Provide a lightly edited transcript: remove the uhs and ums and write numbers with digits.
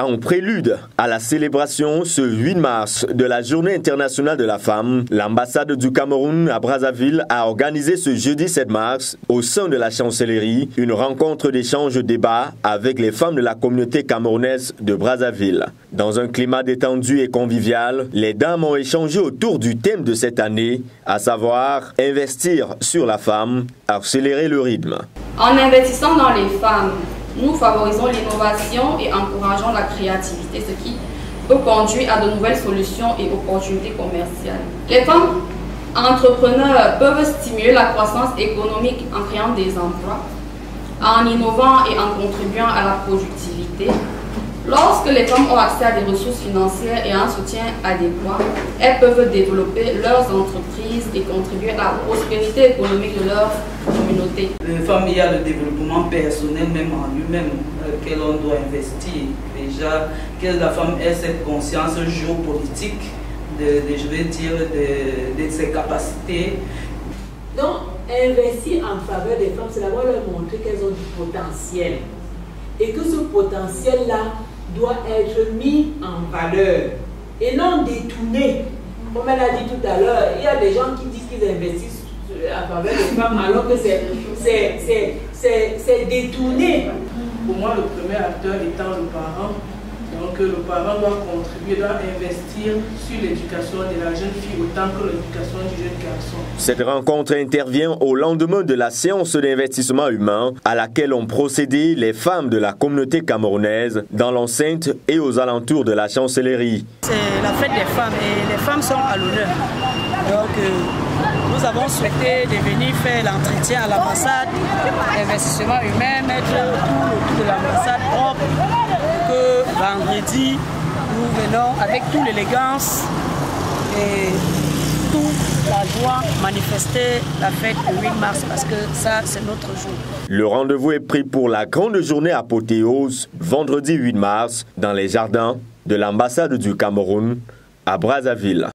En prélude à la célébration ce 8 mars de la Journée internationale de la femme, l'ambassade du Cameroun à Brazzaville a organisé ce jeudi 7 mars, au sein de la chancellerie, une rencontre d'échange-débat avec les femmes de la communauté camerounaise de Brazzaville. Dans un climat détendu et convivial, les dames ont échangé autour du thème de cette année, à savoir investir sur la femme, accélérer le rythme. En investissant dans les femmes, nous favorisons l'innovation et encourageons la créativité, ce qui peut conduire à de nouvelles solutions et opportunités commerciales. Les femmes entrepreneurs peuvent stimuler la croissance économique en créant des emplois, en innovant et en contribuant à la productivité. Lorsque les femmes ont accès à des ressources financières et à un soutien adéquat, elles peuvent développer leurs entreprises et contribuer à la prospérité économique de leur communauté. Les femmes, il y a le développement personnel même en lui-même, auquel on doit investir. Déjà, que la femme ait cette conscience géopolitique je vais dire, de ses capacités. Donc, investir en faveur des femmes, c'est d'abord leur montrer qu'elles ont du potentiel. Et que ce potentiel-là doit être mis en valeur et non détourné. Comme elle a dit tout à l'heure, il y a des gens qui disent qu'ils investissent en faveur des femmes alors que c'est détourné. Pour moi, le premier acteur étant le parent. Donc le parent doit contribuer, doit investir sur l'éducation de la jeune fille autant que l'éducation du jeune garçon. Cette rencontre intervient au lendemain de la séance d'investissement humain à laquelle ont procédé les femmes de la communauté camerounaise dans l'enceinte et aux alentours de la chancellerie. C'est la fête des femmes et les femmes sont à l'honneur. Donc nous avons souhaité de venir faire l'entretien à l'ambassade, l'investissement humain, mettre tout autour de l'ambassade propre. Que vendredi, nous venons avec toute l'élégance et toute la joie manifester la fête du 8 mars parce que ça, c'est notre jour. Le rendez-vous est pris pour la grande journée apothéose, vendredi 8 mars, dans les jardins de l'ambassade du Cameroun à Brazzaville.